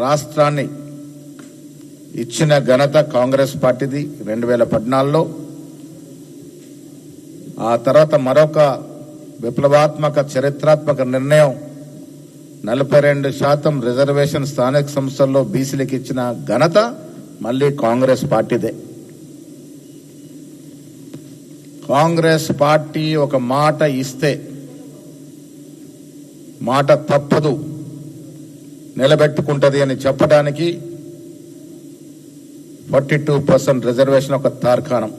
రాష్ట్రాన్ని ఇచ్చిన ఘనత కాంగ్రెస్ పార్టీది 2014లో. ఆ తర్వాత మరొక విప్లవాత్మక చరిత్రాత్మక నిర్ణయం 42% రిజర్వేషన్ స్థానిక సంస్థల్లో బీసీలకు ఇచ్చిన ఘనత మళ్ళీ కాంగ్రెస్ పార్టీదే. కాంగ్రెస్ పార్టీ ఒక మాట ఇస్తే మాట తప్పదు, నిలబెట్టుకుంటది అని చెప్పడానికి 42% రిజర్వేషన్ ఒక తార్కాణం.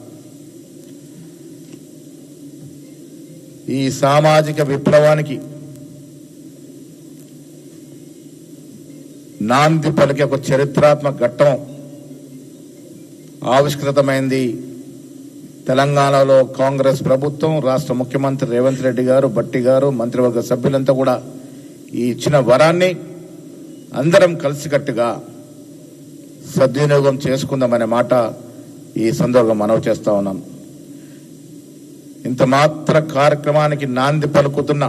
ఈ సామాజిక విప్లవానికి నాంది పలికే ఒక చరిత్రాత్మక ఘట్టం ఆవిష్కృతమైంది. తెలంగాణలో కాంగ్రెస్ ప్రభుత్వం, రాష్ట్ర ముఖ్యమంత్రి రేవంత్ రెడ్డి గారు, భట్టి గారు, మంత్రివర్గ సభ్యులంతా కూడా ఈ ఇచ్చిన వరాన్ని అందరం కలిసికట్టుగా సద్వినియోగం చేసుకుందామనే మాట ఈ సందర్భంగా మనవి చేస్తా ఉన్నాను. ఇంత మాత్ర కార్యక్రమానికి నాంది పలుకుతున్న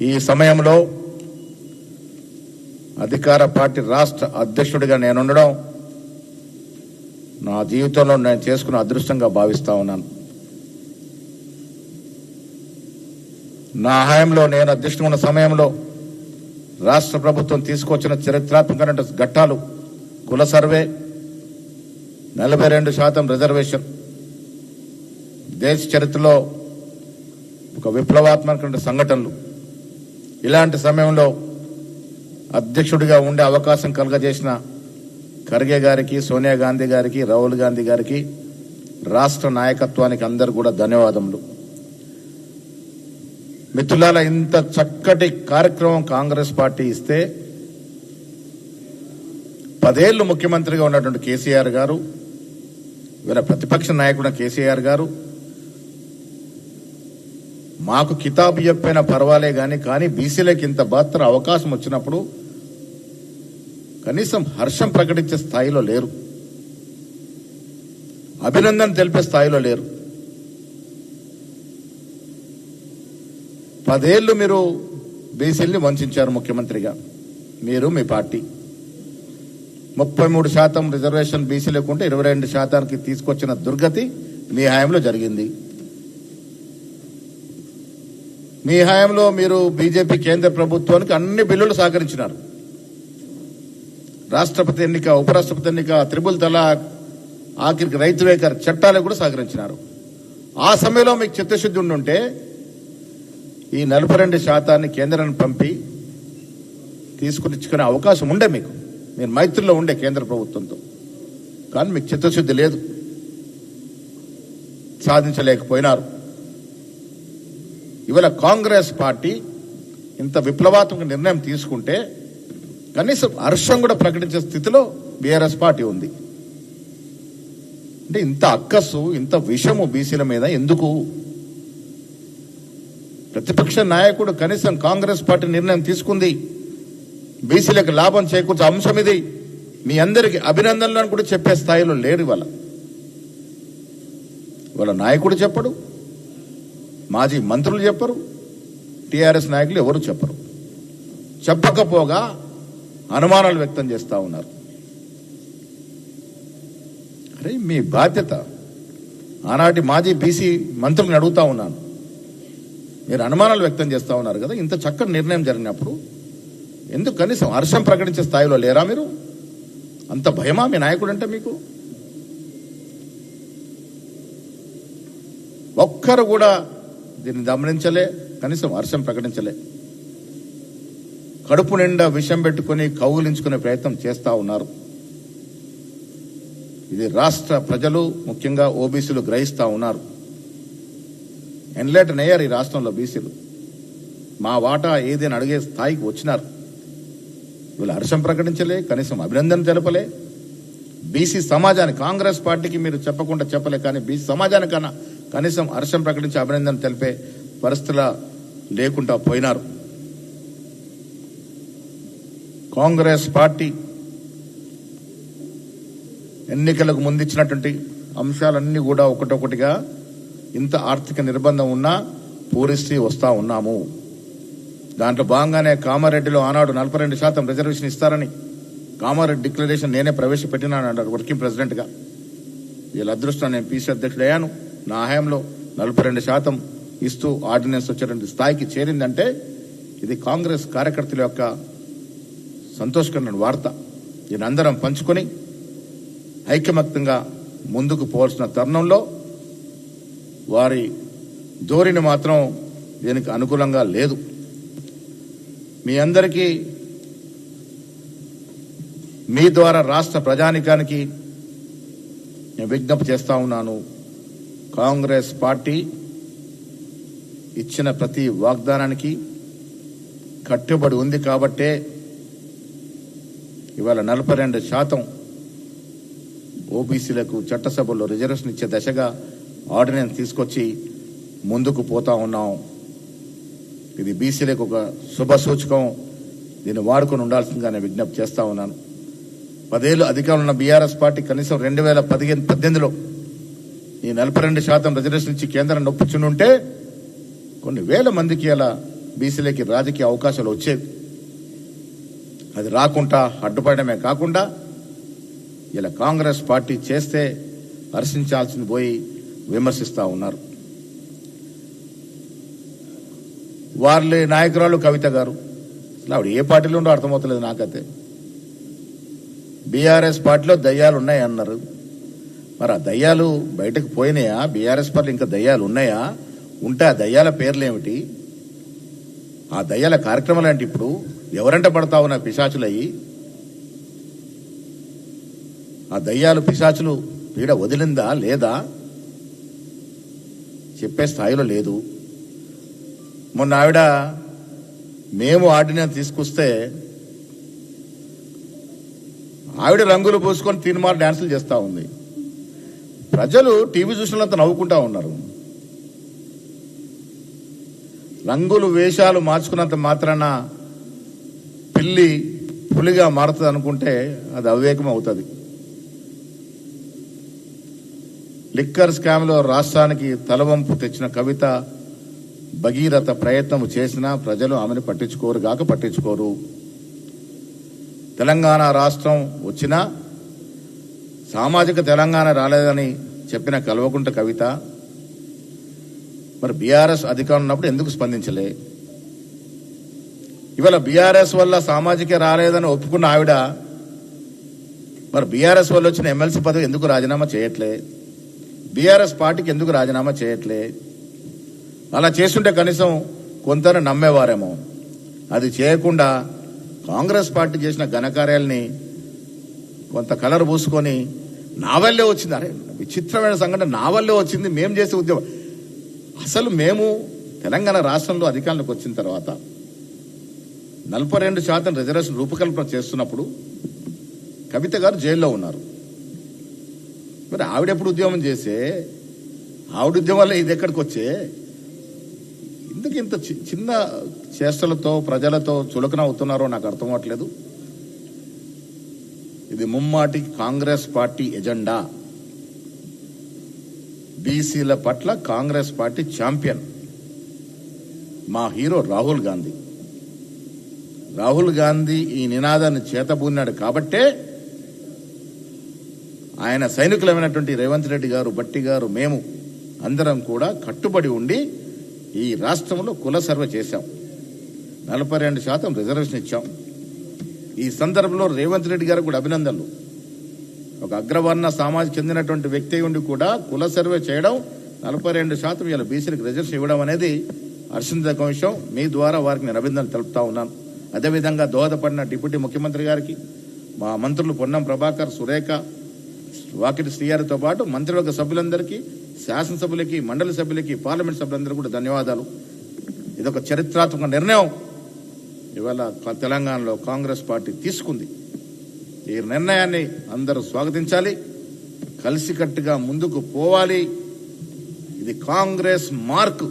ఈ సమయంలో అధికార పార్టీ రాష్ట్ర అధ్యక్షుడిగా నేనుండడం నా జీవితంలో నేను చేసుకున్న అదృష్టంగా భావిస్తా ఉన్నాను. నా హయాంలో నేను అధ్యక్షుడు ఉన్న సమయంలో రాష్ట్ర ప్రభుత్వం తీసుకొచ్చిన చరిత్రాత్మకమైన ఘట్టాలు కుల సర్వే, 42% రిజర్వేషన్ దేశ చరిత్రలో ఒక విప్లవాత్మకమైన సంఘటనలు. ఇలాంటి సమయంలో అధ్యక్షుడిగా ఉండే అవకాశం కలుగజేసిన ఖర్గే గారికి, సోనియా గాంధీ గారికి, రాహుల్ గాంధీ గారికి, రాష్ట్ర నాయకత్వానికి అందరూ కూడా ధన్యవాదములు. మిత్రులారా, ఇంత చక్కటి కార్యక్రమం కాంగ్రెస్ పార్టీ ఇస్తే 10 ఏళ్లు ముఖ్యమంత్రిగా ఉన్నటువంటి కేసీఆర్ గారు, వీళ్ళ ప్రతిపక్ష నాయకుడు కేసీఆర్ గారు మాకు కితాబు చెప్పినా పర్వాలే కానీ బీసీలకు ఇంత మాత్రం అవకాశం వచ్చినప్పుడు కనీసం హర్షం ప్రకటించే స్థాయిలో లేరు, అభినందన తెలిపే స్థాయిలో లేరు. 10 ఏళ్లు మీరు బీసీల్ని వంచారు ముఖ్యమంత్రిగా, మీరు మీ పార్టీ. 33% రిజర్వేషన్ బీసీలకు ఉంటే 22% తీసుకొచ్చిన దుర్గతి మీ హయాంలో జరిగింది. మీ హయాంలో మీరు బీజేపీ కేంద్ర ప్రభుత్వానికి అన్ని బిల్లులు సహకరించినారు. రాష్ట్రపతి ఎన్నిక, ఉపరాష్ట్రపతి ఎన్నిక, త్రిపుల్ తలాక్, ఆఖరికి రైతు వేకర్ చట్టాలకు కూడా సహకరించినారు. ఆ సమయంలో మీకు చిత్తశుద్ధి ఉండుంటే ఈ 42% కేంద్రాన్ని పంపి తీసుకునే అవకాశం ఉండే మీకు. మీరు మైత్రిలో ఉండే కేంద్ర ప్రభుత్వంతో. కానీ మీకు చిత్తశుద్ధి లేదు, సాధించలేకపోయినారు. ఇవాళ కాంగ్రెస్ పార్టీ ఇంత విప్లవాత్మక నిర్ణయం తీసుకుంటే కనీసం హర్షం కూడా ప్రకటించే స్థితిలో బీఆర్ఎస్ పార్టీ ఉంది. అంటే ఇంత అక్కసు, ఇంత విషము బీసీల మీద ఎందుకు? ప్రతిపక్ష నాయకుడు కనీసం కాంగ్రెస్ పార్టీ నిర్ణయం తీసుకుంది, బీసీలకు లాభం చేకూర్చే అంశం ఇది, మీ అందరికి అభినందనలను కూడా చెప్పే స్థాయిలో లేరు. ఇవాళ నాయకుడు చెప్పడు, మాజీ మంత్రులు చెప్పరు, టీఆర్ఎస్ నాయకులు ఎవరు చెప్పరు. చెప్పకపోగా అనుమానాలు వ్యక్తం చేస్తూ ఉన్నారు. అరే మీ బాధ్యత. ఆనాటి మాజీ బీసీ మంత్రులను అడుగుతా ఉన్నాను, మీరు అనుమానాలు వ్యక్తం చేస్తూ ఉన్నారు కదా, ఇంత చక్కటి నిర్ణయం జరిగినప్పుడు ఎందుకు కనీసం హర్షం ప్రకటించే స్థాయిలో లేరా మీరు? అంత భయమా మీ నాయకుడు అంటే మీకు? ఒక్కరు కూడా దీన్ని గమనించలే, కనీసం హర్షం ప్రకటించలే. కడుపు నిండా విషం పెట్టుకుని కౌగులించుకునే ప్రయత్నం చేస్తూ ఉన్నారు. ఇది రాష్ట్ర ప్రజలు, ముఖ్యంగా ఓబీసీలు గ్రహిస్తూ ఉన్నారు. ఎన్లైటన్ అయ్యారు ఈ రాష్ట్రంలో బీసీలు. మా వాటా ఏదైనా అడిగే స్థాయికి వచ్చినారు. వీళ్ళు హర్షం ప్రకటించలే, కనీసం అభినందన తెలపలే. బీసీ సమాజానికి, కాంగ్రెస్ పార్టీకి మీరు చెప్పకుండా చెప్పలే, కానీ బీసీ సమాజానికన్నా కనీసం హర్షం ప్రకటించి అభినందన తెలిపే పరిస్థితుల లేకుండా పోయినారు. కాంగ్రెస్ పార్టీ ఎన్నికలకు ముందిచ్చినటువంటి అంశాలన్నీ కూడా ఒకటొకటిగా ఇంత ఆర్థిక నిర్బంధం ఉన్నా పూరిస్తూ వస్తా ఉన్నాము. దాంట్లో భాగంగానే కామారెడ్డిలో ఆనాడు 42% రిజర్వేషన్ ఇస్తారని కామారెడ్డి డిక్లరేషన్ నేనే ప్రవేశపెట్టినాను వర్కింగ్ ప్రెసిడెంట్గా. వీళ్ళ అదృష్టం నేను పీసీ అధ్యక్షుడయ్యాను. నా హయాంలో 42% ఇస్తూ ఆర్డినెన్స్ వచ్చేటువంటి స్థాయికి చేరిందంటే ఇది కాంగ్రెస్ కార్యకర్తల యొక్క సంతోషకరమైన వార్త. దీని అందరం పంచుకొని ఐకమత్యంగా ముందుకు పోవాల్సిన తరుణంలో వారి ధోరణి మాత్రం దీనికి అనుకూలంగా లేదు. మీ అందరికీ మీ ద్వారా రాష్ట్ర ప్రజానికానికి నేను విజ్ఞప్తి చేస్తా ఉన్నాను. కాంగ్రెస్ పార్టీ ఇచ్చిన ప్రతి వాగ్దానానికి కట్టుబడి ఉంది కాబట్టే ఇవాళ 42% ఓబీసీలకు చట్టసభల్లో రిజర్వేషన్ ఇచ్చే దశగా ఆర్డినెన్స్ తీసుకొచ్చి ముందుకు పోతా ఉన్నాం. ఇది బీసీలకు ఒక శుభ సూచకం. దీన్ని వాడుకొని ఉండాల్సిందిగా నేను విజ్ఞప్తి చేస్తా ఉన్నాను. 10 ఏళ్ళు అధికారంలో ఉన్న బీఆర్ఎస్ పార్టీ కనీసం 2018లో ఈ 42% రిజర్వేషన్ ఇచ్చి కేంద్రం నొప్పించుంటే కొన్ని వేల మందికి అలా బీసీలకి రాజకీయ అవకాశాలు వచ్చేవి. అది రాకుండా అడ్డుపడమే కాకుండా ఇలా కాంగ్రెస్ పార్టీ చేస్తే హర్షించాల్సింది పోయి విమర్శిస్తా ఉన్నారు. వాళ్ళ నాయకురాలు కవిత గారు అసలు ఆవిడ ఏ పార్టీలో ఉండో అర్థమవుతలేదు నాకైతే. బీఆర్ఎస్ పార్టీలో దయ్యాలు ఉన్నాయి అన్నారు. మరి ఆ దయ్యాలు బయటకు పోయినాయా? బీఆర్ఎస్ పార్టీలో ఇంకా దయ్యాలు ఉన్నాయా? ఉంటే ఆ దయ్యాల పేర్లు ఏమిటి? ఆ దయ్యాల కార్యక్రమాలు అంటే ఇప్పుడు ఎవరంట పడతా ఉన్న పిశాచులయ్యి? ఆ దయ్యాలు పిశాచులు పీడ వదిలిందా లేదా చెప్పే స్థాయిలో లేదు. మొన్న ఆవిడ మేము ఆర్డినెన్స్ తీసుకొస్తే ఆవిడ రంగులు పూసుకొని తీర్మార్ డాన్సులు చేస్తూ ఉంది. ప్రజలు టీవీ చూసినంత నవ్వుకుంటా ఉన్నారు. రంగులు వేషాలు మార్చుకున్నంత మాత్రాన పిల్లి పులిగా మారుతుంది అనుకుంటే అది అవివేకం అవుతుంది. లిక్కర్ స్కామ్లో రాష్ట్రానికి తలవంపు తెచ్చిన కవిత భగీరథ ప్రయత్నం చేసినా ప్రజలు ఆమెను పట్టించుకోరు. తెలంగాణ రాష్ట్రం వచ్చినా సామాజిక తెలంగాణ రాలేదని చెప్పిన కల్వకుంట్ల కవిత మరి బీఆర్ఎస్ అధికారం ఉన్నప్పుడు ఎందుకు స్పందించలే? ఇవాళ బీఆర్ఎస్ వల్ల సామాజిక రాలేదని ఒప్పుకున్న ఆవిడ మరి బీఆర్ఎస్ వల్ల వచ్చిన ఎమ్మెల్సీ పదవి ఎందుకు రాజీనామా చేయట్లే? బీఆర్ఎస్ పార్టీకి ఎందుకు రాజీనామా చేయట్లే? అలా చేస్తుంటే కనీసం కొంతని నమ్మేవారేమో. అది చేయకుండా కాంగ్రెస్ పార్టీ చేసిన ఘనకార్యాలని కొంత కలర్ పూసుకొని నా వల్లే వచ్చింది. అరే విచిత్రమైన సంఘటన, నా వల్లే వచ్చింది, మేము చేసే ఉద్యమం. అసలు మేము తెలంగాణ రాష్ట్రంలో అధికారంలోకి వచ్చిన తర్వాత 42% రిజర్వేషన్ రూపకల్పన చేస్తున్నప్పుడు కవిత గారు జైల్లో ఉన్నారు. మరి ఆవిడెప్పుడు ఉద్యమం చేసే? ఆవిడ ఉద్యమం వల్ల ఇది ఎక్కడికి వచ్చే? ఎందుకు ఇంత చిన్న చేష్టలతో ప్రజలతో చులకన అవుతున్నారో నాకు అర్థం అవ్వట్లేదు. ఇది ముమ్మాటి కాంగ్రెస్ పార్టీ ఎజెండా. బీసీల పట్ల కాంగ్రెస్ పార్టీ ఛాంపియన్ మా హీరో రాహుల్ గాంధీ. రాహుల్ గాంధీ ఈ నినాదాన్ని చేతబూనాడు కాబట్టే ఆయన సైనికులమైనటువంటి రేవంత్ రెడ్డి గారు, భట్టి గారు, మేము అందరం కూడా కట్టుబడి ఉండి ఈ రాష్ట్రంలో కుల సర్వే చేశాం. 42% రిజర్వేషన్ ఇచ్చాం. ఈ సందర్భంలో రేవంత్ రెడ్డి గారికి కూడా అభినందనలు. ఒక అగ్రవర్ణ సమాజం చెందినటువంటి వ్యక్తి ఉండి కూడా కుల సర్వే చేయడం, 42% ఇలా బీసీలకు రిజర్వేషన్ ఇవ్వడం అనేది హర్షించదగ్గ విషయం. మీ ద్వారా వారికి నేను అభినందనలు తెలుపుతా ఉన్నాను. అదేవిధంగా దోహదపడిన డిప్యూటీ ముఖ్యమంత్రి గారికి, మా మంత్రులు పొన్నం ప్రభాకర్, సురేఖ, వాకిటి శ్రీయారితో పాటు మంత్రివర్గ సభ్యులందరికీ, శాసనసభ్యులకి, మండలి సభ్యులకి, పార్లమెంట్ సభ్యులందరికీ కూడా ధన్యవాదాలు. ఇదొక చరిత్రాత్మక నిర్ణయం ఇవాళ తెలంగాణలో కాంగ్రెస్ పార్టీ తీసుకుంది. ఈ నిర్ణయాన్ని అందరూ స్వాగతించాలి, కలిసికట్టుగా ముందుకు పోవాలి. ఇది కాంగ్రెస్ మార్కు.